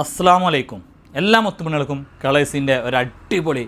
അസ്സലാമു അലൈക്കും. എല്ലാ മുത്തുമണികൾക്കും കളേഴ്സിൻ്റെ ഒരു അടിപൊളി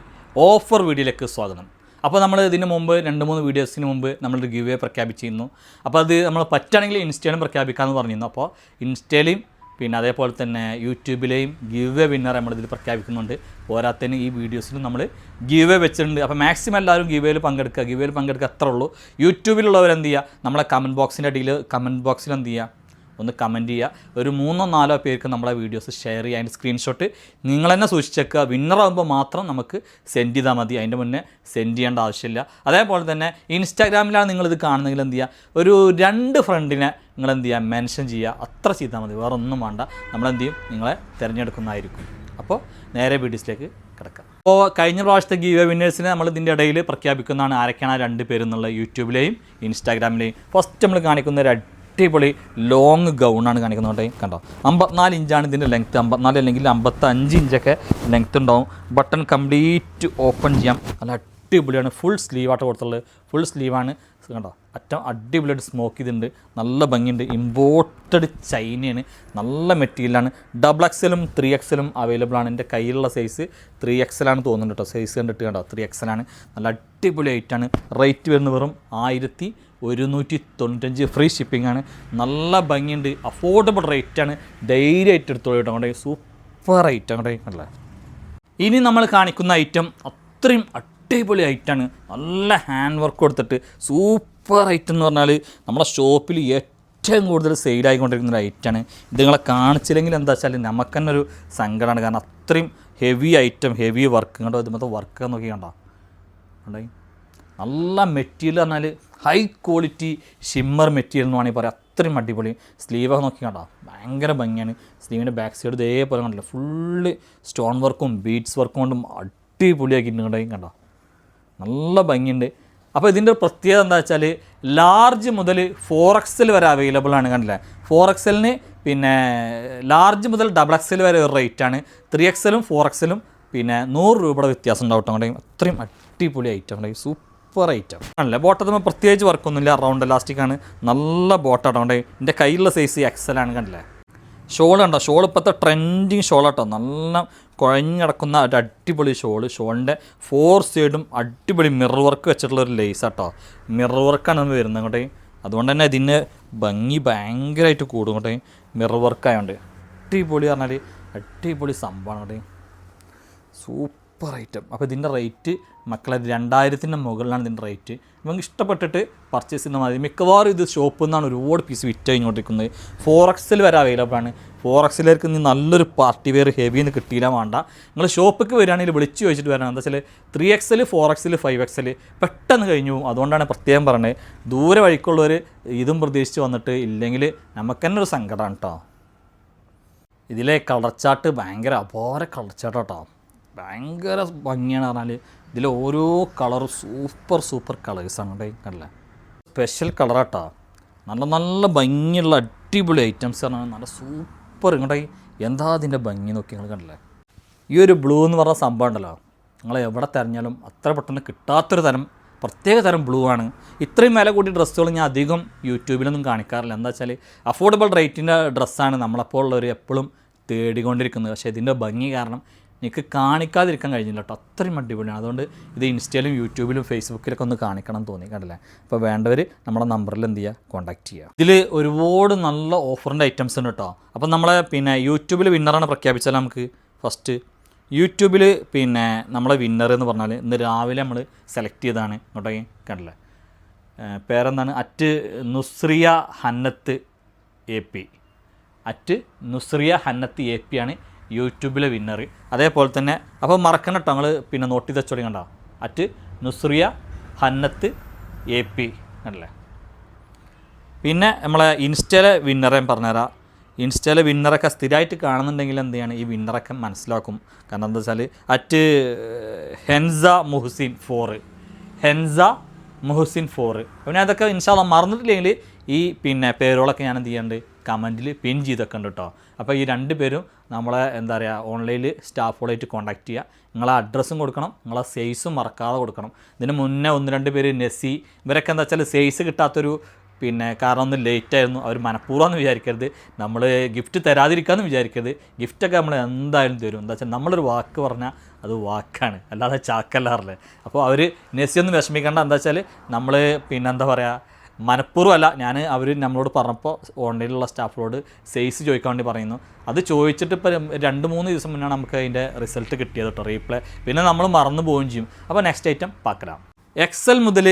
ഓഫർ വീഡിയോയിലേക്ക് സ്വാഗതം. അപ്പോൾ നമ്മൾ ഇതിന് മുമ്പ് 2-3 വീഡിയോസിന് മുമ്പ് നമ്മളൊരു ഗിവ് അവേ പ്രഖ്യാപിച്ചിരുന്നു. അപ്പോൾ അത് നമ്മൾ പറ്റുകയാണെങ്കിൽ ഇൻസ്റ്റയിലും പ്രഖ്യാപിക്കാമെന്ന് പറഞ്ഞിരുന്നു. അപ്പോൾ ഇൻസ്റ്റയിലെയും പിന്നെ അതേപോലെ തന്നെ യൂട്യൂബിലെയും ഗിവ് അവേ വിന്നർ നമ്മളിതിൽ പ്രഖ്യാപിക്കുന്നുണ്ട്. പോരാത്തതിന് ഈ വീഡിയോസിലും നമ്മൾ ഗിവ് അവേ വെച്ചിട്ടുണ്ട്. അപ്പോൾ മാക്സിമം എല്ലാവരും ഗിവ് അവേയിൽ പങ്കെടുക്കുക. ഗിവ് അവേയിൽ പങ്കെടുക്കുക അത്രേ ഉള്ളൂ. യൂട്യൂബിലുള്ളവർ എന്ത് ചെയ്യുക, നമ്മളെ കമൻറ്റ് ബോക്സിൻ്റെ അടിയിൽ കമൻറ്റ് ബോക്സിൽ എന്ത് ചെയ്യുക, ഒന്ന് കമൻറ്റ് ചെയ്യുക. ഒരു 3-4 പേർക്ക് നമ്മളെ വീഡിയോസ് ഷെയർ ചെയ്യുക. അതിൻ്റെ സ്ക്രീൻഷോട്ട് നിങ്ങൾ തന്നെ സൂക്ഷിച്ചേക്കുക. വിന്നറാകുമ്പോൾ മാത്രം നമുക്ക് സെൻഡ് ചെയ്താൽ മതി. അതിൻ്റെ മുന്നേ സെൻഡ് ചെയ്യേണ്ട ആവശ്യമില്ല. അതേപോലെ തന്നെ ഇൻസ്റ്റാഗ്രാമിലാണ് നിങ്ങളിത് കാണുന്നതെങ്കിൽ എന്ത് ചെയ്യുക, ഒരു 2 ഫ്രണ്ടിനെ നിങ്ങളെന്ത് ചെയ്യുക, മെൻഷൻ ചെയ്യുക. അത്ര ചെയ്താൽ മതി, വേറെ ഒന്നും വേണ്ട. നമ്മളെന്ത് ചെയ്യും, നിങ്ങളെ തിരഞ്ഞെടുക്കുന്നതായിരിക്കും. അപ്പോൾ നേരെ വീഡിയോസിലേക്ക് കിടക്കാം. അപ്പോൾ കഴിഞ്ഞ പ്രാവശ്യത്തെ ഗീവ് വിന്നേഴ്സിനെ നമ്മൾ ഇതിൻ്റെ ഇടയിൽ പ്രഖ്യാപിക്കുന്നതാണ്. ആരൊക്കെയാണ് 2 പേരെന്നുള്ള യൂട്യൂബിലെയും ഇൻസ്റ്റാഗ്രാമിലെയും. ഫസ്റ്റ് നമ്മൾ കാണിക്കുന്ന ഒരു അടിപൊളി ലോങ് ഗൗണാണ് കാണിക്കുന്നത്. കണ്ടോ, 54 ഇഞ്ചാണ് ഇതിൻ്റെ ലെങ്ത്ത്. 54 അല്ലെങ്കിൽ 55 ഇഞ്ചൊക്കെ ലെങ്ത്ത് ഉണ്ടാവും. ബട്ടൺ കംപ്ലീറ്റ് ഓപ്പൺ ചെയ്യാം. നല്ല അടിപൊളിയാണ്. ഫുൾ സ്ലീവായിട്ട് കൊടുത്തുള്ളത്. ഫുൾ സ്ലീവാണ്. കണ്ടോ, അറ്റം അടിപൊളിയായിട്ട് സ്മോക്ക് ചെയ്തിട്ടുണ്ട്. നല്ല ഭംഗിയുണ്ട്. ഇമ്പോർട്ടഡ് ചൈനയാണ്. നല്ല മെറ്റീരിയലാണ്. XXL 3XL അവൈലബിൾ ആണ്. എൻ്റെ കയ്യിലുള്ള സൈസ് 3XL ആണ് തോന്നുന്നുണ്ട് കേട്ടോ. സൈസ് കണ്ടിട്ട് കണ്ടോ, 3XL ആണ്. നല്ല അടിപൊളി ഐറ്റാണ്. റേറ്റ് വരുന്നത് വെറും 1195. ഫ്രീ ഷിപ്പിംഗ് ആണ്. നല്ല ഭംഗിയുണ്ട്. അഫോർഡബിൾ റേറ്റാണ്. ധൈര്യം ആയിട്ട് എടുത്തോളൂ കേട്ടോ. അങ്ങോട്ടേ സൂപ്പർ ഐറ്റം അങ്ങോട്ടേ അല്ല. ഇനി നമ്മൾ കാണിക്കുന്ന ഐറ്റം അത്രയും അടിപൊളി ഐറ്റാണ്. നല്ല ഹാൻഡ് വർക്ക് കൊടുത്തിട്ട് സൂപ്പർ ഐറ്റം എന്ന് പറഞ്ഞാൽ നമ്മുടെ ഷോപ്പിൽ ഏറ്റവും കൂടുതൽ സെയിലായിക്കൊണ്ടിരിക്കുന്ന ഒരു ഐറ്റാണ്. ഇത് നിങ്ങളെ കാണിച്ചില്ലെങ്കിൽ എന്താ വെച്ചാൽ നമുക്ക് തന്നെ ഒരു സങ്കടമാണ്. കാരണം അത്രയും ഹെവി ഐറ്റം, ഹെവി വർക്ക്. കണ്ടോ, ഇതുമത്തെ വർക്ക് നോക്കി കണ്ടോ. കണ്ടോ, നല്ല മെറ്റീരിയൽ പറഞ്ഞാൽ ഹൈ ക്വാളിറ്റി ഷിമ്മർ മെറ്റീരിയൽ എന്ന് വേണമെങ്കിൽ പറയാം. അത്രയും അടിപൊളി. സ്ലീവൊക്കെ നോക്കി കണ്ടോ, ഭയങ്കര ഭംഗിയാണ്. സ്ലീവിൻ്റെ ബാക്ക് സൈഡ് ഇതേപോലെ കണ്ടില്ല, ഫുള്ള് സ്റ്റോൺ വർക്കും ബീഡ്സ് വർക്കും കൊണ്ടും അടിപൊളിയാക്കിയിട്ടുണ്ട്. കണ്ടോ, നല്ല ഭംഗിയുണ്ട്. അപ്പോൾ ഇതിൻ്റെ പ്രത്യേകത എന്താ വെച്ചാൽ ലാർജ് മുതൽ 4XL വരെ അവൈലബിൾ ആണ്. കണ്ടില്ലേ, 4XL പിന്നെ ലാർജ് മുതൽ XXL വരെ ഒരു റേറ്റാണ്. 3XL 4XL പിന്നെ 100 രൂപയുടെ വ്യത്യാസം ഉണ്ടാവട്ടെ. അങ്ങോട്ടേ അത്രയും അടിപൊളി ഐറ്റം ഉണ്ട്. സൂപ്പർ ഐറ്റം ആണല്ലേ. ബോട്ടത്തിൽ പ്രത്യേകിച്ച് വർക്കൊന്നുമില്ല. റൗണ്ട് എലാസ്റ്റിക്കാണ്. നല്ല ബോട്ടാട്ടോ. കൊണ്ടേ എൻ്റെ കയ്യിലുള്ള സൈസ് XL ആണ്. കണ്ടില്ലേ, ഷോൾ ഉണ്ടോ, ഷോൾ ഇപ്പോഴത്തെ ട്രെൻഡിങ് ഷോളാട്ടോ. നല്ല കുഴഞ്ഞടക്കുന്ന ഒരു അടിപൊളി ഷോള്. ഷോളിൻ്റെ 4 സൈഡും അടിപൊളി മിറർ വർക്ക് വെച്ചിട്ടുള്ള ഒരു ലേസാട്ടോ. മിറർ വർക്കാണ് നമ്മൾ വരുന്നത് അങ്ങോട്ടേ. അതുകൊണ്ട് തന്നെ ഇതിൻ്റെ ഭംഗി ഭയങ്കരമായിട്ട് കൂടും അങ്ങോട്ടേ. മിറർ വർക്കായതുകൊണ്ട് അടിപൊളി പറഞ്ഞാൽ അടിപൊളി സംഭവമാണ് അങ്ങോട്ടേ. Super item. അപ്പോൾ ഇതിൻ്റെ റേറ്റ് മക്കളെ 2000-ന് മുകളിലാണ് ഇതിൻ്റെ റേറ്റ്. നമുക്ക് ഇഷ്ടപ്പെട്ടിട്ട് പർച്ചേസ് ചെയ്യുന്ന മതി. മിക്കവാറും ഇത് ഷോപ്പിൽ നിന്നാണ് ഒരുപാട് പീസ് വിറ്റ് കഴിഞ്ഞുകൊണ്ടിരിക്കുന്നത്. 4XL വരെ അവൈലബിൾ ആണ്. 4XLർക്ക് ഇനി നല്ലൊരു പാർട്ടി വെയർ ഹെവിന്ന് കിട്ടിയില്ല വേണ്ട. നിങ്ങൾ ഷോപ്പിലേക്ക് വരികയാണെങ്കിൽ വിളിച്ച് ചോദിച്ചിട്ട് വരണം. എന്താ വെച്ചാൽ 3XL 4XL 5XL പെട്ടെന്ന് കഴിഞ്ഞു പോകും. അതുകൊണ്ടാണ് പ്രത്യേകം പറഞ്ഞത്. ദൂരെ വഴിക്കുള്ളവർ ഇതും പ്രതീക്ഷിച്ച് വന്നിട്ട് ഇല്ലെങ്കിൽ നമുക്ക് തന്നെ ഒരു സങ്കടമാണ് കേട്ടോ. ഇതിലെ കളർ ചാർട്ട് ഭയങ്കര അപാര കളർ ചാർട്ട് കേട്ടോ. ഭയങ്കര ഭംഗിയാണ് പറഞ്ഞാൽ. ഇതിൽ ഓരോ കളറും സൂപ്പർ കളേഴ്സാണ് കേട്ടോ. കണ്ടില്ലേ, സ്പെഷ്യൽ കളറാട്ടോ. നല്ല നല്ല ഭംഗിയുള്ള അടിപൊളി ഐറ്റംസ് പറഞ്ഞാൽ നല്ല സൂപ്പർ. ഇങ്ങോട്ടേ എന്താ അതിൻ്റെ ഭംഗി നോക്കി നിങ്ങൾ കണ്ടില്ലേ. ഈ ഒരു ബ്ലൂ എന്ന് പറഞ്ഞ സംഭവം ഉണ്ടല്ലോ, നിങ്ങൾ എവിടെ തിരഞ്ഞാലും അത്ര പെട്ടെന്ന് കിട്ടാത്തൊരു പ്രത്യേക തരം ബ്ലൂ ആണ്. ഇത്രയും വില കൂടിയ ഡ്രസ്സുകൾ ഞാൻ അധികം യൂട്യൂബിലൊന്നും കാണിക്കാറില്ല. എന്താ വെച്ചാൽ അഫോർഡബിൾ റേറ്റിൻ്റെ ഡ്രസ്സാണ് നമ്മളെപ്പോലുള്ളവർ എപ്പോഴും തേടിക്കൊണ്ടിരിക്കുന്നത്. പക്ഷേ ഇതിൻ്റെ ഭംഗി കാരണം എനിക്ക് കാണിക്കാതിരിക്കാൻ കഴിഞ്ഞില്ല കേട്ടോ. അത്രയും അടിപൊളിയാണ്. അതുകൊണ്ട് ഇത് ഇൻസ്റ്റയിലും യൂട്യൂബിലും ഫേസ്ബുക്കിലൊക്കെ ഒന്ന് കാണിക്കണം തോന്നി. കണ്ടില്ലേ. അപ്പോൾ വേണ്ടവർ നമ്മുടെ നമ്പറിൽ എന്ത് ചെയ്യുക, കോൺടാക്റ്റ് ചെയ്യുക. ഇതിൽ ഒരുപാട് നല്ല ഓഫറിൻ്റെ ഐറ്റംസ് ഉണ്ട് കേട്ടോ. അപ്പം നമ്മളെ പിന്നെ യൂട്യൂബിൽ വിന്നറാണ് പ്രഖ്യാപിച്ചാൽ നമുക്ക് ഫസ്റ്റ് യൂട്യൂബിൽ പിന്നെ നമ്മളെ വിന്നർ എന്ന് പറഞ്ഞാൽ ഇന്ന് രാവിലെ നമ്മൾ സെലക്ട് ചെയ്തതാണ്. ഇങ്ങോട്ടേ കണ്ടില്ലേ, പേരെന്താണ്, @നുസ്രിയ ഹന്നത്ത് AP @നുസ്രിയ ഹന്നത്ത് AP ആണ് യൂട്യൂബിലെ വിന്നർ. അതേപോലെ തന്നെ അപ്പോൾ മറക്കണം കേട്ടോ, നിങ്ങൾ പിന്നെ നോട്ട് ചെയ്ത് വെച്ചോളി. കണ്ടോ, @നുസ്രിയ ഹന്നത്ത് AP കണ്ടല്ലേ. പിന്നെ നമ്മളെ ഇൻസ്റ്റയിലെ വിന്നറെ പറഞ്ഞുതരാം. ഇൻസ്റ്റയിലെ വിന്നറൊക്കെ സ്ഥിരമായിട്ട് കാണുന്നുണ്ടെങ്കിൽ എന്ത് ചെയ്യാണ്, ഈ വിന്നറൊക്കെ മനസ്സിലാക്കും. കാരണം എന്താ വെച്ചാൽ @ഹെൻസ മുഹസിൻ 4 പിന്നെ അതൊക്കെ ഇൻഷാ അല്ലാഹ് മറന്നിട്ടില്ലെങ്കിൽ ഈ പിന്നെ പേരുകളൊക്കെ ഞാൻ എന്ത് ചെയ്യാണ്ട് കമൻറ്റിൽ പിൻ ചെയ്തൊക്കെ ഉണ്ട് കേട്ടോ. അപ്പോൾ ഈ 2 പേരും നമ്മളെ എന്താ പറയുക ഓൺലൈനിൽ സ്റ്റാഫുകളായിട്ട് കോൺടാക്റ്റ് ചെയ്യുക. നിങ്ങളെ അഡ്രസ്സും കൊടുക്കണം, നിങ്ങളെ സൈസും മറക്കാതെ കൊടുക്കണം. ഇതിന് മുന്നേ 1-2 പേര് നെസി ഇവരൊക്കെ എന്താ വെച്ചാൽ സൈസ് കിട്ടാത്തൊരു പിന്നെ കാരണം ഒന്ന് ലേറ്റായിരുന്നു, അവർ മനഃപൂർവ്വമെന്ന് വിചാരിക്കരുത്, നമ്മൾ ഗിഫ്റ്റ് തരാതിരിക്കാമെന്ന് വിചാരിക്കരുത്. ഗിഫ്റ്റൊക്കെ നമ്മൾ എന്തായാലും തരും. എന്താ വെച്ചാൽ നമ്മളൊരു വാക്ക് പറഞ്ഞാൽ അത് വാക്കാണ്, അല്ലാതെ ചാക്കല്ലാറില്ലേ. അപ്പോൾ അവർ നെസ്സിയൊന്നും വിഷമിക്കേണ്ട. എന്താ വെച്ചാൽ നമ്മൾ പിന്നെ എന്താ പറയുക, മനഃപൂർവ്വമല്ല. അവർ നമ്മളോട് പറഞ്ഞപ്പോൾ ഓൺലൈനിലുള്ള സ്റ്റാഫിനോട് സൈസ് ചോദിക്കാൻ വേണ്ടി പറയുന്നു. അത് ചോദിച്ചിട്ട് ഇപ്പോൾ 2-3 ദിവസം മുന്നാണ് നമുക്ക് അതിൻ്റെ റിസൾട്ട് കിട്ടിയത് കേട്ടോ, റീപ്ലൈ. പിന്നെ നമ്മൾ മറന്നു പോവുകയും ചെയ്യും. അപ്പോൾ നെക്സ്റ്റ് ഐറ്റം പാക്കലാം. XL മുതൽ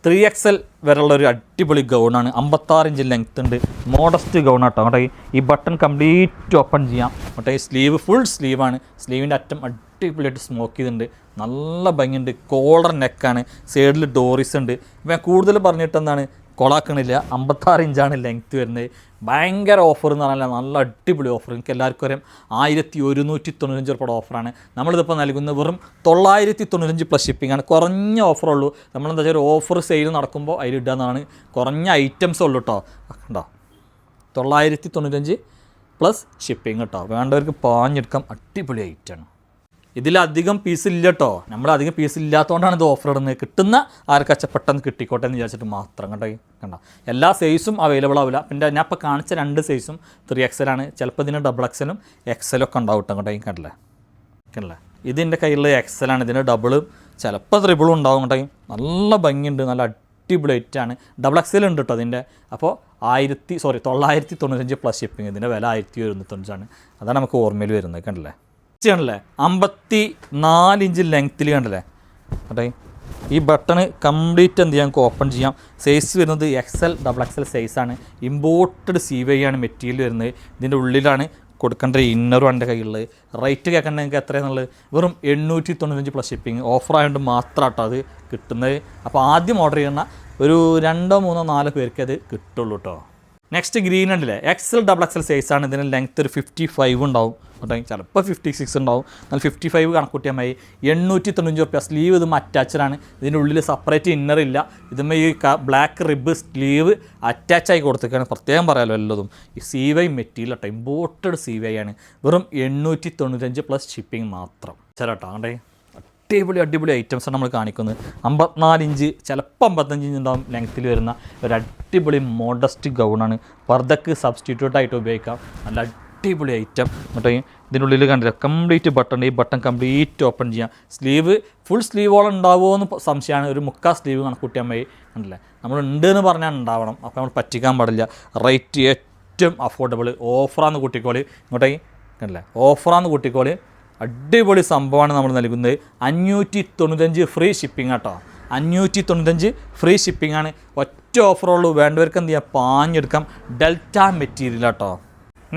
3XL വരെയുള്ള ഒരു അടിപൊളി ഗൗണാണ്. 56 ഇഞ്ച് ലെങ്ത് ഉണ്ട്, മോഡസ്റ്റ് ഗൗൺ കേട്ടോ. അങ്ങോട്ടേ ഈ ബട്ടൺ കംപ്ലീറ്റ് ഓപ്പൺ ചെയ്യാം. അങ്ങോട്ടേ സ്ലീവ് ഫുൾ സ്ലീവാണ്, സ്ലീവിൻ്റെ അറ്റം അടിപൊളിയായിട്ട് സ്മോക്ക് ചെയ്തിട്ടുണ്ട്, നല്ല ഭംഗിയുണ്ട്. കോളർ നെക്കാണ്, സൈഡിൽ ഡോറിസ് ഉണ്ട്. ഇപ്പം ഞാൻ കൂടുതൽ പറഞ്ഞിട്ട് എന്താണ് കൊളാക്കണില്ല. 56 ഇഞ്ചാണ് ലെങ്ത്ത് വരുന്നത്. ഭയങ്കര ഓഫർ എന്ന് പറഞ്ഞാൽ നല്ല അടിപൊളി ഓഫർ. എനിക്ക് എല്ലാവർക്കും അറിയാം 1195 രൂപയുടെ ഓഫറാണ്. നമ്മളിതിപ്പോൾ നൽകുന്നത് വെറും 995 പ്ലസ് ഷിപ്പിംഗ് ആണ്. കുറഞ്ഞ ഓഫറുള്ളൂ. നമ്മളെന്താ വെച്ചാൽ ഒരു ഓഫർ സെയിൽ നടക്കുമ്പോൾ അതിലിടുകയെന്നാണ്. കുറഞ്ഞ ഐറ്റംസ് ഉള്ളൂ കേട്ടോ. കണ്ടോ, 995 പ്ലസ് ഷിപ്പിംഗ് കേട്ടോ. വേണ്ടവർക്ക് പാഞ്ഞെടുക്കാം, അടിപൊളി ഐറ്റമാണ്. ഇതിലധികം പീസ് ഇല്ല കേട്ടോ, നമ്മളധികം പീസ് ഇല്ലാത്തതുകൊണ്ടാണ് ഇത് ഓഫർ ഇടുന്നത്. കിട്ടുന്ന ആർക്കച്ച പെട്ടെന്ന് കിട്ടിക്കോട്ടെ എന്ന് വിചാരിച്ചിട്ട് മാത്രം. കണ്ടോ എല്ലാ സൈസും അവൈലബിൾ ആവില്ല. പിന്നെ ഞാൻ ഇപ്പോൾ കാണിച്ച 2 സൈസും 3XL ആണ്. ചിലപ്പോൾ ഇതിന് XXL XL ഒക്കെ ഉണ്ടാവും കേട്ടോ. കണ്ടില്ലേ, ഇതിൻ്റെ കയ്യിലുള്ള XL ആണ്. ഇതിൻ്റെ ഡബിളും ചിലപ്പോൾ ട്രിബിളും ഉണ്ടാവും കേട്ടോ. നല്ല ഭംഗിയുണ്ട്, നല്ല അടിപൊളി ഐറ്റാണ്. XXL ഉണ്ട് കേട്ടോ അതിൻ്റെ. അപ്പോൾ 995 പ്ലസ് ഷിപ്പിംഗ്. ഇതിൻ്റെ വില 1195 അതാണ് നമുക്ക് ഓർമ്മയിൽ വരുന്നത്. കണ്ടില്ലേ, 54 ഇഞ്ച് ലെങ്ത്തിൽ കണ്ടില്ലേ. അതെ ഈ ബട്ടണ് കംപ്ലീറ്റ് എന്ത് ചെയ്യാം, നമുക്ക് ഓപ്പൺ ചെയ്യാം. സൈസ് വരുന്നത് XXL സൈസാണ്. ഇമ്പോർട്ടഡ് CY ആണ് മെറ്റീരിയൽ വരുന്നത്. ഇതിൻ്റെ ഉള്ളിലാണ് കൊടുക്കേണ്ട ഇന്നറും എൻ്റെ കയ്യിലുള്ളത്. റേറ്റ് കേൾക്കേണ്ടത് നിങ്ങൾക്ക് എത്രയാണെന്നുള്ളത് വെറും 895 പ്ലസ് ഷിപ്പിംഗ്. ഓഫർ ആയതുകൊണ്ട് മാത്രം കേട്ടോ അത് കിട്ടുന്നത്. അപ്പോൾ ആദ്യം ഓർഡർ ചെയ്യുന്ന ഒരു 2, 3, 4 പേർക്ക് അത് കിട്ടുള്ളൂ കേട്ടോ. നെക്സ്റ്റ് ഗ്രീൻ ഉണ്ടല്ലേ, XXL സൈസാണ്. ഇതിന് ലെങ്ത്ത് ഒരു 55 ഉണ്ടാവും കേട്ടോ, ചിലപ്പോൾ 56 ഉണ്ടാവും. എന്നാൽ 55 കണക്കൂട്ടിയാൽ മതി. 895 രൂപ. സ്ലീവ് ഇതും അറ്റാച്ചഡാണ്. ഇതിൻ്റെ ഉള്ളിൽ സെപ്പറേറ്റ് ഇന്നർ ഇല്ല. ഇതുമ്പോൾ ഈ ബ്ലാക്ക് റിബ് സ്ലീവ് അറ്റാച്ചായി കൊടുത്തേക്കാണ്. പ്രത്യേകം പറയാമല്ലോ എല്ലതും. ഈ CY മെറ്റീരിയൽ കേട്ടോ, ഇമ്പോർട്ടഡ് CY ആണ്. വെറും 895 പ്ലസ് ഷിപ്പിംഗ് മാത്രം. ചേട്ടാ ആണ്ടേ അടിപൊളി ഐറ്റംസാണ് നമ്മൾ കാണിക്കുന്നത്. 54 ഇഞ്ച് ചിലപ്പോൾ 55 ഇഞ്ച് ഉണ്ടാവും ലെങ്ത്തിൽ വരുന്ന ഒരു അടിപൊളി മോഡസ്റ്റ് ഗൗണാണ്. പർദ്ദക്ക് സബ്സ്റ്റിറ്റ്യൂട്ടായിട്ട് ഉപയോഗിക്കാം. നല്ല അടിപൊളി ഐറ്റം കേട്ടോ. ഇതിനുള്ളിൽ കണ്ടില്ല കംപ്ലീറ്റ് ബട്ടൺ. ഈ ബട്ടൺ കംപ്ലീറ്റ് ഓപ്പൺ ചെയ്യാം. സ്ലീവ് ഫുൾ സ്ലീവോളം ഉണ്ടാവുമോ എന്ന് സംശയമാണ്. ഒരു 3/4 സ്ലീവ് കണക്കൂട്ടിയാൽ മതി. കണ്ടില്ലേ, നമ്മളുണ്ട് എന്ന് പറഞ്ഞാൽ ഉണ്ടാവണം. അപ്പോൾ നമ്മൾ പറ്റിക്കാൻ പാടില്ല. റേറ്റ് ഏറ്റവും അഫോർഡബിൾ. ഓഫറാന്ന് കൂട്ടിക്കോളി. ഇങ്ങോട്ടേ കണ്ടില്ലേ, ഓഫറാന്ന് കൂട്ടിക്കോളി. അടിപൊളി സംഭവമാണ് നമ്മൾ നൽകുന്നത്. 595 ഫ്രീ ഷിപ്പിംഗ് കേട്ടോ. 595 ഫ്രീ ഷിപ്പിംഗ് ആണ്. ഒറ്റ ഓഫറുള്ളൂ. വേണ്ടവർക്ക് എന്ത് ചെയ്യാം, പാഞ്ഞെടുക്കാം. ഡെൽറ്റ മെറ്റീരിയൽ കേട്ടോ.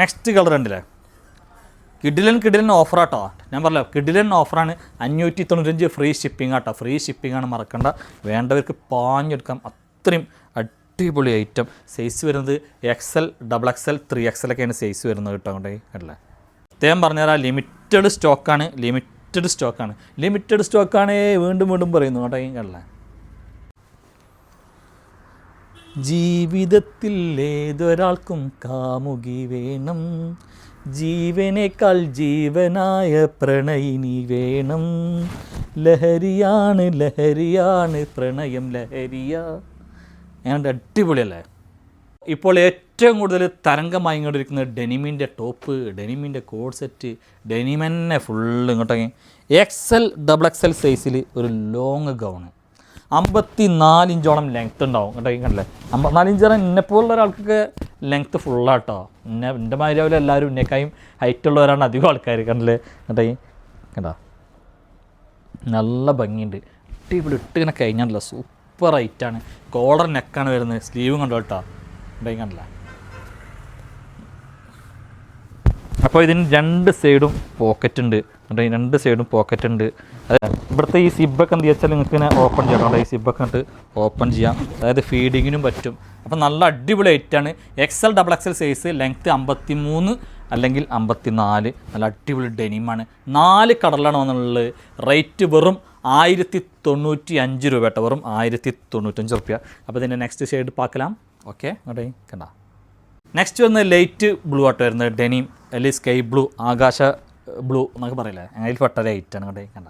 നെക്സ്റ്റ് കളർ ഉണ്ടല്ലേ, കിഡിലൻ ഓഫർ കേട്ടോ. ഞാൻ പറഞ്ഞല്ലോ കിഡിലൻ ഓഫറാണ്. 595 ഫ്രീ ഷിപ്പിംഗ് കേട്ടോ. ഫ്രീ ഷിപ്പിംഗ് ആണ്, മറക്കണ്ട. വേണ്ടവർക്ക് പാഞ്ഞെടുക്കാം. അത്രയും അടിപൊളി ഐറ്റം. സൈസ് വരുന്നത് XL, XXL, 3XL ഒക്കെയാണ് സൈസ് വരുന്നത് കേട്ടോ. അങ്ങോട്ടേ അല്ലേ, പ്രത്യേകം പറഞ്ഞുതരാം, ലിമിറ്റഡ് സ്റ്റോക്കാണ്. വീണ്ടും പറയുന്നു കേട്ടോ. അല്ലേ, ജീവിതത്തിൽ ഏതൊരാൾക്കും കാമുകി വേണം, ജീവനേക്കാൾ ജീവനായ പ്രണയിനി വേണം, ലഹരിയാണ് പ്രണയം ലഹരിയ. അങ്ങനെ അടിപൊളിയല്ലേ. ഇപ്പോൾ ഏറ്റവും കൂടുതൽ തരംഗമായിക്കൊണ്ടിരിക്കുന്നത് ഡെനിമിൻ്റെ ടോപ്പ്, ഡെനിമിൻ്റെ കോഡ് സെറ്റ്, ഡെനിം തന്നെ ഫുള്ള് ഇങ്ങോട്ടേ. XXL സൈസിൽ ഒരു ലോങ് ഗൗണ്. 54 ഇഞ്ചോളം ലെങ്ത്ത് ഉണ്ടാവും കേട്ടോ. കണ്ടില്ലേ, 54 ഇഞ്ച് എന്നെപ്പോലുള്ള ഒരാൾക്കൊക്കെ ലെങ്ത്ത് ഫുള്ളാട്ടോ. എൻ്റെ മാതിരി എല്ലാവരും എന്നെക്കായും ഹൈറ്റുള്ളവരാണ് അധികം ആൾക്കാർ. കണ്ടില്ലേ കേട്ടോ, കണ്ടോ നല്ല ഭംഗിയുണ്ട്. അടിപൊളി ഇങ്ങനെ കഴിഞ്ഞാണല്ലോ, സൂപ്പർ ഹൈറ്റാണ്. കോളർ നെക്കാണ് വരുന്നത്. സ്ലീവും കണ്ടോ കേട്ടോ. കണ്ടില്ല. അപ്പോൾ ഇതിന് 2 സൈഡും പോക്കറ്റ് ഉണ്ട്. 2 സൈഡും പോക്കറ്റ് ഉണ്ട്. അതായത് ഇവിടുത്തെ ഈ സിബൊക്കെ എന്ത് വെച്ചാൽ നിങ്ങൾക്ക് ഇങ്ങനെ ഓപ്പൺ ചെയ്യണം. ഈ സിബൊക്കെ ഇട്ട് ഓപ്പൺ ചെയ്യാം. അതായത് ഫീഡിങ്ങിനും പറ്റും. അപ്പോൾ നല്ല അടിപൊളി ഐറ്റാണ്. XXL സൈസ്, ലെങ്ത്ത് 53 അല്ലെങ്കിൽ 54. നല്ല അടിപൊളി ഡെനിമാണ്. 4 കളറിലാണ് വന്നുള്ളത്. റേറ്റ് വെറും 1095 രൂപ കേട്ടോ. വെറും 1095 രൂപ. അപ്പോൾ ഇതിൻ്റെ നെക്സ്റ്റ് ഷെയ്ഡ് പാക്കലാം. ഓക്കെ, അവിടെ കണ്ട. നെക്സ്റ്റ് വന്ന് ലൈറ്റ് ബ്ലൂ ആട്ടോ വരുന്നത്. ഡെനിം അല്ലെങ്കിൽ സ്കൈ ബ്ലൂ, ആകാശ ബ്ലൂ എന്നൊക്കെ പറയില്ലേ, അതിൽ പെട്ട ലൈറ്റാണ്. കണ്ടേ കണ്ട,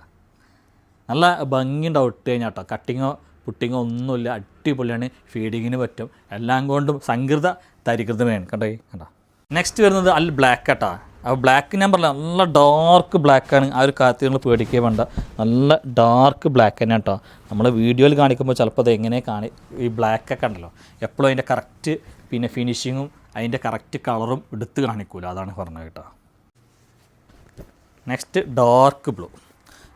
നല്ല ഭംഗി ഉണ്ടാവും ഇട്ട് കഴിഞ്ഞാൽ കേട്ടോ. കട്ടിങ്ങോ പുട്ടിങ്ങോ ഒന്നുമില്ല. അടിപൊളിയാണ്, ഫീഡിങ്ങിന് പറ്റും, എല്ലാം കൊണ്ടും സംകൃത തരികൃതമാണ് കണ്ടോ. നെക്സ്റ്റ് വരുന്നത് അൽ ബ്ലാക്ക് കേട്ടോ. അപ്പോൾ ബ്ലാക്ക് ഞാൻ പറഞ്ഞില്ല, നല്ല ഡാർക്ക് ബ്ലാക്കാണ്. ആ ഒരു കാര്യത്തിൽ നിങ്ങൾ പേടിക്കുക വേണ്ട, നല്ല ഡാർക്ക് ബ്ലാക്ക് തന്നെ കേട്ടോ. നമ്മൾ വീഡിയോയിൽ കാണിക്കുമ്പോൾ ചിലപ്പോൾ അത് എങ്ങനെ ഈ ബ്ലാക്കൊക്കെ ഉണ്ടല്ലോ എപ്പോഴും അതിൻ്റെ കറക്റ്റ് പിന്നെ ഫിനിഷിങ്ങും അതിൻ്റെ കറക്റ്റ് കളറും എടുത്ത് കാണിക്കൂല, അതാണ് പറഞ്ഞത് കേട്ടോ. Next dark blue.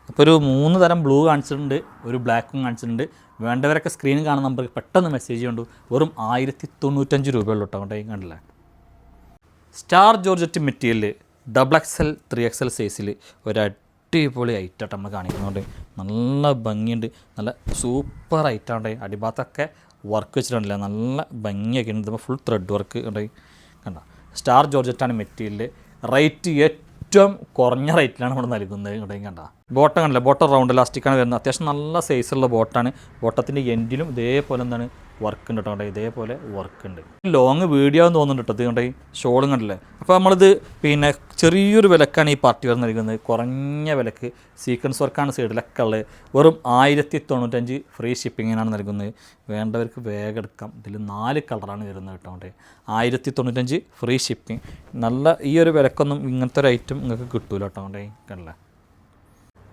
അപ്പോൾ ഒരു 3 തരം ബ്ലൂ കാണിച്ചിട്ടുണ്ട്, ഒരു ബ്ലാക്കും കാണിച്ചിട്ടുണ്ട്. വേണ്ടവരൊക്കെ സ്ക്രീനിൽ കാണുന്ന നമ്പർക്ക് പെട്ടെന്ന് മെസ്സേജ് കൊണ്ട് വെറും 1095 രൂപയുള്ളൂ കേട്ടോ. കൊണ്ടേ കണ്ടില്ലേ, star georgette material XXL 3XL സൈസിൽ ഒരു അടിപൊളി ഐറ്റായിട്ട് നമ്മൾ കാണിക്കുന്നുണ്ട്. നല്ല ഭംഗിയുണ്ട്, നല്ല സൂപ്പർ ഐറ്റാണ്ട്. അടിഭാഗത്തൊക്കെ വർക്ക് വെച്ചിട്ടുണ്ടല്ലേ, നല്ല ഭംഗിയൊക്കെ ഉണ്ട്. ഫുൾ ത്രെഡ് വർക്ക് ഉണ്ട് കണ്ടോ. Star ജോർജറ്റാണ് material. റേറ്റ് ഏറ്റവും കുറഞ്ഞ റേറ്റിലാണ് നമ്മൾ നൽകുന്നത്. ഇവിടെയും കണ്ട ബോട്ടം കണ്ടില്ല, ബോട്ടം റൗണ്ട് ഇലാസ്റ്റിക്കാണ് വരുന്നത്. അത്യാവശ്യം നല്ല സൈസുള്ള ബോട്ടാണ്. ബോട്ടത്തിൻ്റെ എൻഡിലും ഇതേപോലെ എന്താണ് വർക്ക് ഉണ്ട് കേട്ടോ. ഇതേപോലെ വർക്ക് ഉണ്ട്. ലോങ് വീഡിയോ എന്ന് തോന്നുന്നുണ്ട് കേട്ടോ. ഇത് കണ്ടേ ഷോളും കണ്ടില്ലേ. അപ്പോൾ നമ്മളിത് പിന്നെ ചെറിയൊരു വിലക്കാണ് ഈ പാർട്ടി വെയർ നൽകുന്നത്. കുറഞ്ഞ വിലക്ക് സീക്വൻസ് വർക്കാണ് സൈഡിലൊക്കെ ഉള്ളത്. വെറും 1095 ഫ്രീ ഷിപ്പിങ്ങിനാണ് നൽകുന്നത്. വേണ്ടവർക്ക് വേഗം എടുക്കാം. ഇതിൽ 4 കളറാണ് വരുന്നത് കേട്ടോ. 1095 ഫ്രീ ഷിപ്പിംഗ്. നല്ല ഈ ഒരു വിലക്കൊന്നും ഇങ്ങനത്തെ ഒരു ഐറ്റം നിങ്ങൾക്ക് കിട്ടൂല കേട്ടോ. കണ്ടില്ലേ.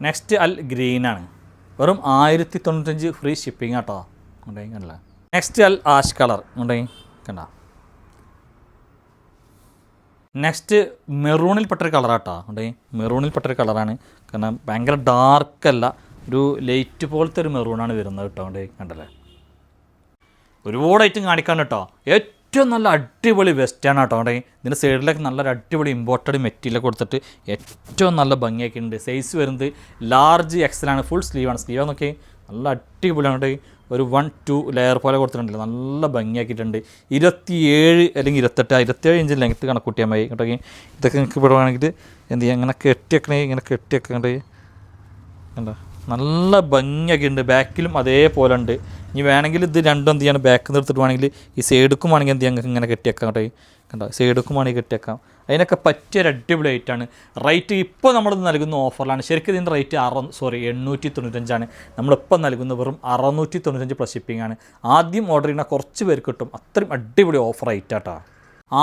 നെക്സ്റ്റ് അൽ ഗ്രീനാണ്. വെറും 1095 ഫ്രീ ഷിപ്പിംഗ് കേട്ടോ. കണ്ടില്ല. നെക്സ്റ്റ് അൽ ആഷ് കളർ കണ്ട. നെക്സ്റ്റ് മെറൂണിൽപ്പെട്ടൊരു കളറാട്ടോ. മെറൂണിൽപ്പെട്ടൊരു കളറാണ്. കാരണം ഭയങ്കര ഡാർക്കല്ല, ഒരു ലൈറ്റ് പോലത്തെ ഒരു മെറൂണാണ് വരുന്നത് കേട്ടോ. കണ്ടല്ലേ. ഒരുപാട് ഐറ്റം കാണിക്കാൻ കേട്ടോ. ഏറ്റവും നല്ല അടിപൊളി വെസ്റ്റാണ് കേട്ടോ. ഇതിൻ്റെ സൈഡിലൊക്കെ നല്ലൊരു അടിപൊളി ഇമ്പോർട്ടഡ് മെറ്റീരിയൽ കൊടുത്തിട്ട് ഏറ്റവും നല്ല ഭംഗിയൊക്കെ ഉണ്ട്. സൈസ് വരുന്നത് ലാർജ് XL ഫുൾ സ്ലീവാണ്. സ്ലീവ് നോക്കി നല്ല അടിപൊളിയാണ്. ഒരു 1-2 ലെയർ പോലെ കൊടുത്തിട്ടുണ്ടല്ലോ, നല്ല ഭംഗിയാക്കിയിട്ടുണ്ട്. 27 അല്ലെങ്കിൽ 27 ഇഞ്ച് ലെങ്ത്ത് കണക്കൂട്ടിയാൽ മതി കേട്ടോ. ഇതൊക്കെ നിങ്ങൾക്ക് ഇവിടെ വേണമെങ്കിൽ എന്ത് ചെയ്യുക, ഇങ്ങനെ കെട്ടിയൊക്കെ ഇങ്ങനെ കെട്ടിയൊക്കെ കണ്ടോ, നല്ല ഭംഗിയൊക്കെ ഉണ്ട്. ബാക്കിലും അതേപോലെ ഉണ്ട്. ഇനി വേണമെങ്കിൽ ഇത് രണ്ടും എന്ത് ചെയ്യണം, ബാക്കിൽ നിന്ന് എടുത്തിട്ട് വേണമെങ്കിൽ ഈ സൈഡുക്കും വേണമെങ്കിൽ എന്ത് ചെയ്യാം, ഇങ്ങനെ കെട്ടിയേക്കാം കേട്ടോ. കണ്ടോ, സൈഡുക്കും വേണമെങ്കിൽ കെട്ടിയേക്കാം. അതിനൊക്കെ പറ്റിയൊരു അടിപൊളി റേറ്റാണ്. റേറ്റ് ഇപ്പോൾ നമ്മളിത് നൽകുന്ന ഓഫറിലാണ്. ശരിക്കും ഇതിൻ്റെ റേറ്റ് 895 നമ്മളിപ്പോൾ നൽകുന്നത് വെറും 695 പ്ലസ് ഷിപ്പിംഗ് ആണ്. ആദ്യം ഓർഡർ ചെയ്യുന്ന കുറച്ച് പേർക്ക് കിട്ടും. അത്രയും അടിപൊളി ഓഫർ റേറ്റാട്ടോ.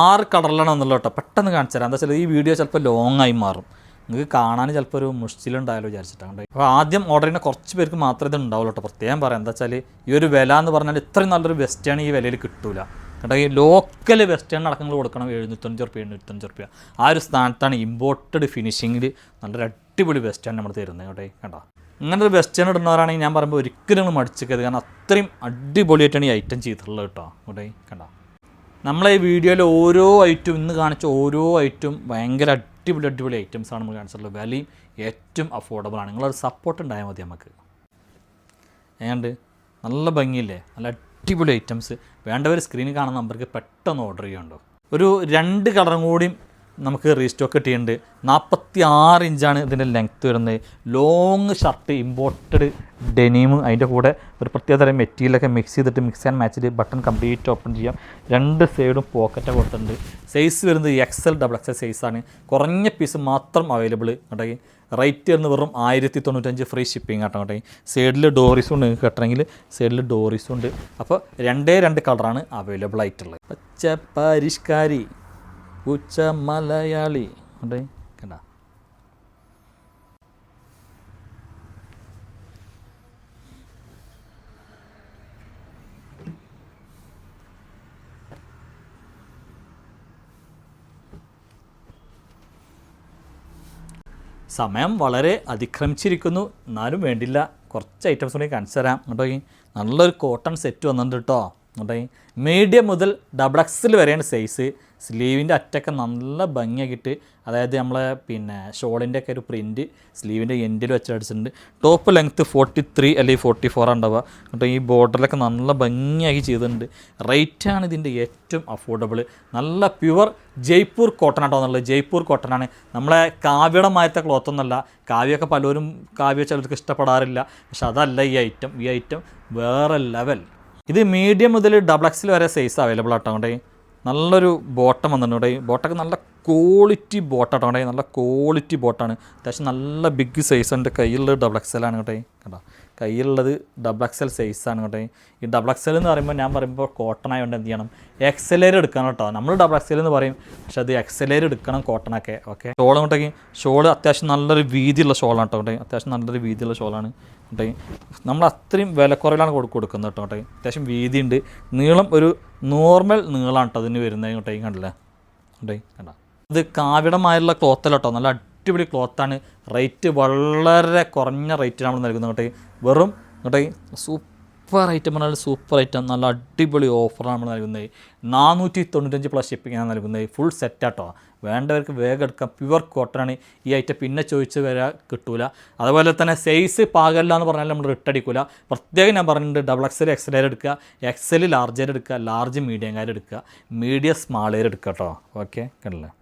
6 കളറിലാണ് വന്നുള്ളൂ കേട്ടോ. പെട്ടെന്ന് കാണിച്ചു തരാം. എന്താ വെച്ചാൽ ഈ വീഡിയോ ചിലപ്പോൾ ലോങ് ആയി മാറും, നിങ്ങൾക്ക് കാണാൻ ചിലപ്പോൾ ഒരു മുഷ്ടിലുണ്ടായാലോ വിചാരിച്ചിട്ടാണ്. അപ്പോൾ ആദ്യം ഓർഡർ ചെയ്യുന്ന കുറച്ച് പേർക്ക് മാത്രമേ ഇത് ഉണ്ടാവുള്ളൂ കേട്ടോ. പ്രത്യേകം പറയാം, എന്താ വെച്ചാൽ ഈ ഒരു വില എന്ന് പറഞ്ഞാൽ ഇത്രയും നല്ലൊരു വെസ്റ്റാണ് ഈ വിലയിൽ കിട്ടൂല കേട്ടോ. ഈ ലോക്കൽ വെസ്റ്റേൺ അടക്കങ്ങൾ കൊടുക്കണം 750 രൂപ 850 രൂപ. ആ ഒരു സ്ഥാനത്താണ് ഇമ്പോർട്ടഡ് ഫിനിഷിങ്ങിൽ നല്ലൊരു അടിപൊളി വെസ്റ്റാണ് നമ്മൾ തരുന്നത് കേട്ടോ. കണ്ടോ, ഇങ്ങനെ ഒരു വെസ്റ്റേൺ ഇടുന്നവരാണെങ്കിൽ ഞാൻ പറയുമ്പോൾ ഒരിക്കലും നിങ്ങൾ മടിച്ചിക്കരുത്. കാരണം അത്രയും അടിപൊളിയായിട്ടാണ് ഈ ഐറ്റം ചെയ്തിട്ടുള്ളത് കേട്ടോ. ഇവിടെ കണ്ടോ, നമ്മളെ ഈ വീഡിയോയിൽ ഓരോ ഐറ്റവും ഇന്ന് കാണിച്ച ഓരോ ഐറ്റവും ഭയങ്കര അടിപൊളി ഐറ്റംസാണ് നമ്മൾ കാണിച്ചിട്ടുള്ളത്. വിലയും ഏറ്റവും അഫോർഡബിൾ ആണ്. നിങ്ങളൊരു സപ്പോർട്ട് ഉണ്ടായാൽ മതി നമുക്ക്. ഏതാണ്ട് നല്ല ഭംഗിയില്ലേ, നല്ല അടിപൊളി ഐറ്റംസ്. വേണ്ടവർ സ്ക്രീനിൽ കാണുന്ന നമ്പർക്ക് പെട്ടെന്ന് ഓർഡർ ചെയ്യുന്നുണ്ടോ. ഒരു 2 കളറും കൂടിയും നമുക്ക് റീസ്റ്റോക്ക് കിട്ടിയിട്ടുണ്ട്. 46 ഇഞ്ചാണ് ഇതിൻ്റെ ലെങ്ത്ത് വരുന്നത്. ലോങ് ഷർട്ട് ഇമ്പോർട്ടഡ് ഡെനീമ്, അതിൻ്റെ കൂടെ ഒരു പ്രത്യേകതരം മെറ്റീരിയലൊക്കെ മിക്സ് ചെയ്തിട്ട് മിക്സ് ആൻഡ് മാച്ചിൽ ബട്ടൺ കംപ്ലീറ്റ് ഓപ്പൺ ചെയ്യാം. 2 സൈഡും പോക്കറ്റ് കൊടുത്തിട്ടുണ്ട്. സൈസ് വരുന്നത് XL XXL സൈസാണ്. കുറഞ്ഞ പീസ് മാത്രം അവൈലബിൾ കേട്ടോ. റേറ്റ് വരുന്നത് വെറും 1095 ഫ്രീ ഷിപ്പിംഗ് കേട്ടോ. സൈഡിൽ ഡോറീസും ഉണ്ട്, നിങ്ങൾക്ക് കെട്ടണമെങ്കിൽ സൈഡിൽ ഡോറീസും ഉണ്ട്. അപ്പോൾ 2 കളറാണ് അവൈലബിൾ ആയിട്ടുള്ളത്. പച്ച പരിഷ്കാരി, ഉച്ച മലയാളി കണ്ട. സമയം വളരെ അതിക്രമിച്ചിരിക്കുന്നു, എന്നാലും വേണ്ടില്ല, കുറച്ച് ഐറ്റംസ് കൂടി കാണിച്ചു തരാം കേട്ടോ. നല്ലൊരു കോട്ടൺ സെറ്റ് വന്നിട്ടുണ്ട് കേട്ടോ. കേട്ടോ, മീഡിയം മുതൽ XXL വരെയാണ് സൈസ്. സ്ലീവിൻ്റെ അറ്റൊക്കെ നല്ല ഭംഗിയാക്കിയിട്ട്, അതായത് നമ്മളെ പിന്നെ ഷോളിൻ്റെ ഒക്കെ ഒരു പ്രിൻറ്റ് സ്ലീവിൻ്റെ എൻഡിൽ വെച്ചടിച്ചിട്ടുണ്ട്. ടോപ്പ് ലെങ്ത്ത് 43 അല്ലെങ്കിൽ 44 ഉണ്ടാവുക കേട്ടോ. ഈ ബോർഡറിലൊക്കെ നല്ല ഭംഗിയാക്കി ചെയ്തിട്ടുണ്ട്. റേറ്റാണ് ഇതിൻ്റെ ഏറ്റവും അഫോർഡബിൾ. നല്ല പ്യുവർ ജയ്പൂർ കോട്ടൺ ആട്ടോ എന്നുള്ളത്. ജയ്പൂർ കോട്ടനാണ്. നമ്മളെ കാവ്യയുടെ മായത്തെ ക്ലോത്തൊന്നുമല്ല. കാവ്യമൊക്കെ പലരും ചിലർക്ക് ഇഷ്ടപ്പെടാറില്ല. പക്ഷെ അതല്ല ഈ ഐറ്റം. ഈ ഐറ്റം വേറെ ലെവൽ. ഇത് മീഡിയം മുതൽ XXL വരെ സൈസ് അവൈലബിൾ ആട്ടോ. നല്ലൊരു ബോട്ടം വന്നിട്ടുണ്ട്. ബോട്ടൊക്കെ നല്ല ക്വാളിറ്റി ബോട്ടാട്ടോ. നല്ല ക്വാളിറ്റി ബോട്ടാണ്. അത്യാവശ്യം നല്ല ബിഗ് സൈസ്. എൻ്റെ കയ്യിലുള്ള XXL ആണ് കേട്ടോ. കണ്ടോ, കയ്യിലുള്ളത് XXL സൈസാണ് കേട്ടോ. ഈ XXL എന്ന് പറയുമ്പോൾ ഞാൻ പറയുമ്പോൾ കോട്ടൺ ആയതുകൊണ്ട് എന്ത് ചെയ്യണം, XL എടുക്കണം കേട്ടോ. നമ്മൾ XXL എന്ന് പറയും, പക്ഷെ അത് XL എടുക്കണം കോട്ടണൊക്കെ. ഓക്കെ, ഷോൾ അങ്ങോട്ടേക്ക് ഷോൾ അത്യാവശ്യം നല്ലൊരു വീതിയുള്ള ഷോളാണ് കേട്ടോ. അത്യാവശ്യം നല്ലൊരു വീതിയുള്ള ഷോളാണ് കേട്ടോ. നമ്മൾ അത്രയും വിലക്കുറവിലാണ് കൊടുക്കുന്നത് കേട്ടോ. അത്യാവശ്യം വീതിയുണ്ട്, നീളം ഒരു നോർമൽ നീളമാണ് കേട്ടോ അതിന് വരുന്നത് കേട്ടോ. കണ്ടില്ലേ കണ്ടോ, ഇത് കാവിടമായുള്ള ക്ലോത്തല്ല കേട്ടോ, നല്ല അടിപൊളി ക്ലോത്താണ്. റേറ്റ് വളരെ കുറഞ്ഞ റേറ്റിനാണ് നമ്മൾ നൽകുന്നത് കേട്ടോ. വെറും കേട്ടോ സൂപ്പർ ഐറ്റം പറഞ്ഞാൽ സൂപ്പർ ഐറ്റം, നല്ല അടിപൊളി ഓഫറാണ് നമ്മൾ നൽകുന്നത്. 495 പ്ലസ് ഷിപ്പിങ്ങാണ് നൽകുന്നത്. ഫുൾ സെറ്റാട്ടോ, വേണ്ടവർക്ക് വേഗം എടുക്കാം. പ്യുവർ കോട്ടനാണ് ഈ ഐറ്റം, പിന്നെ ചോദിച്ച് വരാൻ കിട്ടൂല. അതുപോലെ തന്നെ സൈസ് പാകല്ല എന്ന് പറഞ്ഞാൽ നമ്മൾ റിട്ടടിക്കില്ല. പ്രത്യേകം ഞാൻ പറഞ്ഞിട്ടുണ്ട്, XXL XL എടുക്കുക, XL ലാർജ് എടുക്കുക, ലാർജ് മീഡിയം കാര്യം എടുക്കുക, മീഡിയം സ്മാൾ എടുക്കുക കേട്ടോ. ഓക്കെ, കണ്ടില്ലേ,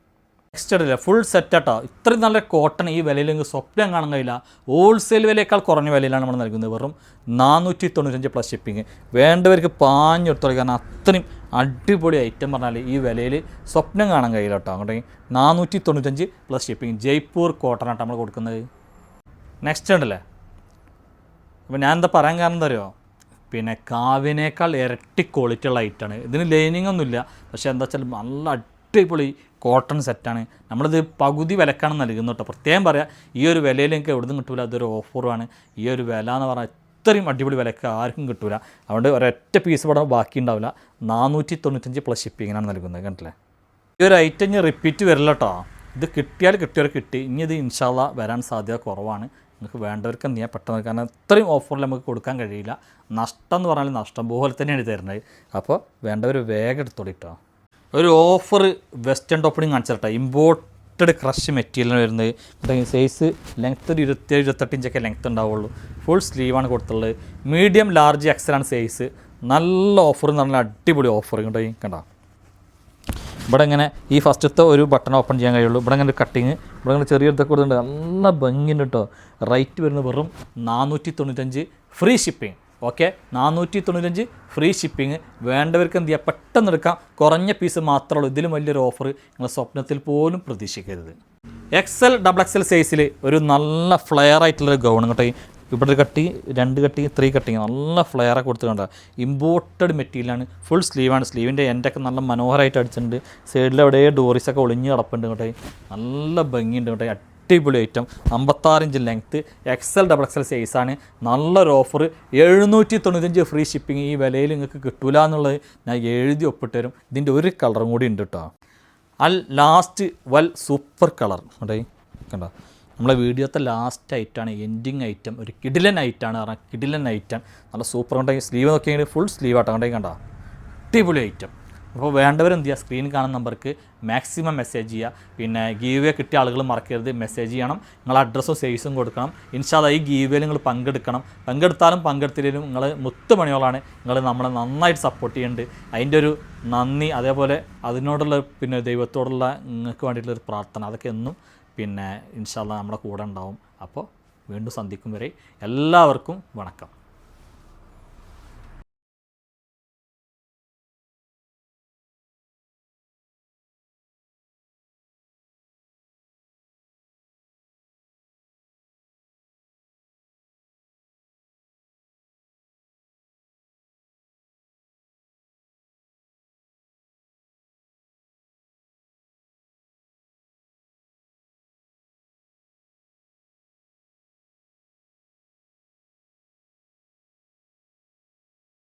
നെക്സ്റ്റ് ഇടില്ല, ഫുൾ സെറ്റാട്ടോ. ഇത്രയും നല്ല കോട്ടൺ ഈ വിലയിൽ നിങ്ങൾക്ക് സ്വപ്നം കാണാൻ കഴിയില്ല. ഹോൾസെയിൽ വിലയേക്കാൾ കുറഞ്ഞ വിലയിലാണ് നമ്മൾ നൽകുന്നത്. വെറും 495 പ്ലസ് ഷിപ്പിങ്. വേണ്ടവർക്ക് പാഞ്ഞെടുത്തോളൂ, കാരണം അത്രയും അടിപൊളി ഐറ്റം പറഞ്ഞാൽ ഈ വിലയിൽ സ്വപ്നം കാണാൻ കഴിയില്ല കേട്ടോ. അങ്ങോട്ട് 495 പ്ലസ് ഷിപ്പിങ്. ജയ്പൂർ കോട്ടൺ ആട്ടോ നമ്മൾ കൊടുക്കുന്നത്. നെക്സ്റ്റ് ഉണ്ടല്ലേ, അപ്പോൾ ഞാൻ എന്താ പറയാൻ കാരണം എന്താ അറിയോ, പിന്നെ കാവിനേക്കാൾ ഇരട്ടി ക്വാളിറ്റി ഉള്ള ഐറ്റമാണ്. ഇതിന് ലൈനിങ് ഒന്നുമില്ല, പക്ഷേ എന്താ വെച്ചാൽ നല്ല അടിപൊളി കോട്ടൺ സെറ്റാണ്. നമ്മളിത് പകുതി വിലക്കാണ് നൽകുന്നത് കേട്ടോ. പ്രത്യേകം പറയാം, ഈ ഒരു വിലയിൽ എനിക്ക് എവിടെ നിന്നും കിട്ടില്ല, അതൊരു ഓഫറുമാണ്. ഈ ഒരു വില എന്ന് പറഞ്ഞാൽ ഇത്രയും അടിപൊളി വിലക്ക് ആർക്കും കിട്ടില്ല. അതുകൊണ്ട് ഒരൊറ്റ പീസ് ഇവിടെ ബാക്കി ഉണ്ടാവില്ല. 495 പ്ലസ് ഷിപ്പിങ്ങിനാണ് നൽകുന്നത്. കണ്ടില്ലേ, ഈ ഒരു ഐറ്റം ഇനി റിപ്പീറ്റ് വരില്ല കേട്ടോ. ഇത് കിട്ടിയാൽ കിട്ടിയവർ കിട്ടി, ഇനി ഇത് ഇൻഷാ അല്ലാഹ് വരാൻ സാധ്യത കുറവാണ്. നിങ്ങൾക്ക് വേണ്ടവർക്ക് എന്ത് ചെയ്യാൻ പെട്ടെന്ന്, കാരണം ഇത്രയും ഓഫറിൽ നമുക്ക് കൊടുക്കാൻ കഴിയില്ല. നഷ്ടം എന്ന് പറഞ്ഞാൽ നഷ്ടം പോലെ തന്നെയാണ് തരുന്നത്. അപ്പോൾ വേണ്ടവർ വേഗം എടുത്തോളിട്ടോ. ഒരു ഓഫർ വെസ്റ്റേൺ ടോപ്പിങ് കാണിച്ചിട്ടാ, ഇമ്പോർട്ടഡ് ക്രഷ് മെറ്റീരിയൽ വരുന്നത്. സൈസ് ലെങ്ത്ത് ഒരു 27-28 ഇഞ്ചൊക്കെ ലെങ്ത്ത് ഉണ്ടാവുള്ളൂ. ഫുൾ സ്ലീവാണ് കൊടുത്തുള്ളത്. Medium large XL size. നല്ല ഓഫർ എന്ന് പറഞ്ഞാൽ അടിപൊളി ഓഫർ കേട്ടോ. കണ്ടോ, ഇവിടെ ഇങ്ങനെ ഈ ഫസ്റ്റത്തെ ഒരു ബട്ടൺ ഓപ്പൺ ചെയ്യാൻ കഴിയുള്ളൂ. ഇവിടെ ഇങ്ങനെ ഒരു കട്ടിങ്, ഇവിടെ ഇങ്ങനെ ചെറിയൊരിതൊക്കെ കൊടുത്തിട്ടുണ്ട്. നല്ല ഭംഗിയുണ്ട് കേട്ടോ. റേറ്റ് വരുന്നത് വെറും 495 free shipping. Okay, 495 free shipping. വേണ്ടവർക്ക് എന്ത് ചെയ്യുക, പെട്ടെന്ന് എടുക്കാം. കുറഞ്ഞ പീസ് മാത്രമേ ഉള്ളൂ. ഇതിലും വലിയൊരു ഓഫർ നിങ്ങൾ സ്വപ്നത്തിൽ പോലും പ്രതീക്ഷിക്കരുത്. XXL സൈസിൽ ഒരു നല്ല ഫ്ലെയർ ആയിട്ടുള്ളൊരു ഗൗൺ കേട്ടോ. ഇവിടെ ഒരു കട്ടി, 2 കട്ടി, 3 കട്ടിങ്, നല്ല ഫ്ലെയറൊക്കെ കൊടുത്തിട്ടുണ്ട്. ഇമ്പോർട്ടഡ് മെറ്റീരിയലാണ്. ഫുൾ സ്ലീവാണ്. സ്ലീവിൻ്റെ എൻ്റെയൊക്കെ നല്ല മനോഹരമായിട്ട് അടിച്ചിട്ടുണ്ട്. സൈഡിൽ എവിടെ ഡോറീസൊക്കെ ഒളിഞ്ഞ് കിടപ്പുണ്ട് കേട്ടോ. നല്ല ഭംഗിയുണ്ട് കേട്ടോ. അടിപൊളി ഐറ്റം. 56 ഇഞ്ച് ലെങ്ത്ത്, XXL സൈസാണ്. നല്ലൊരു ഓഫർ. 795 free shipping. ഈ വിലയിൽ നിങ്ങൾക്ക് കിട്ടൂല എന്നുള്ളത് ഞാൻ എഴുതി ഒപ്പിട്ട് തരും. ഇതിൻ്റെ ഒരു കളറും കൂടി ഉണ്ട് കേട്ടോ. ലാസ്റ്റ് സൂപ്പർ കളർ കേട്ടോ. കണ്ടോ, നമ്മളെ വീഡിയോത്തെ ലാസ്റ്റ് ഐറ്റാണ്, എൻഡിങ് ഐറ്റം. ഒരു കിടിലൻ ഐറ്റാണ് പറഞ്ഞാൽ കിടിലൻ ഐറ്റം. നല്ല സൂപ്പർ ഉണ്ടെങ്കിൽ സ്ലീവ് നോക്കിയെങ്കിൽ ഫുൾ സ്ലീവ് ആട്ടോ. കണ്ടോ, അടിപൊളി ഐറ്റം. അപ്പോൾ വേണ്ടവരെന്ത് ചെയ്യുക, സ്ക്രീൻ കാണുന്ന നമ്പർക്ക് മാക്സിമം മെസ്സേജ് ചെയ്യുക. പിന്നെ ഗീവേ കിട്ടിയ ആളുകൾ മറക്കരുത്, മെസ്സേജ് ചെയ്യണം. നിങ്ങൾ അഡ്രസ്സും സൈസും കൊടുക്കണം. ഇൻഷാ അല്ലാഹ് ഈ ഗീവേയിൽ നിങ്ങൾ പങ്കെടുക്കണം. പങ്കെടുത്താലും പങ്കെടുത്തില്ലെങ്കിലും നിങ്ങൾ മുത്തുമണികളാണ്. നിങ്ങൾ നമ്മളെ നന്നായിട്ട് സപ്പോർട്ട് ചെയ്യുന്നുണ്ട്. അതിൻ്റെ ഒരു നന്ദി, അതേപോലെ അതിനോടുള്ള പിന്നെ ദൈവത്തോടുള്ള നിങ്ങൾക്ക് വേണ്ടിയിട്ടുള്ളൊരു പ്രാർത്ഥന, അതൊക്കെ എന്നും പിന്നെ ഇൻഷാ അല്ലാഹ് നമ്മുടെ കൂടെ ഉണ്ടാവും. അപ്പോൾ വീണ്ടും സന്ധിക്കും വരെ എല്ലാവർക്കും വണക്കം.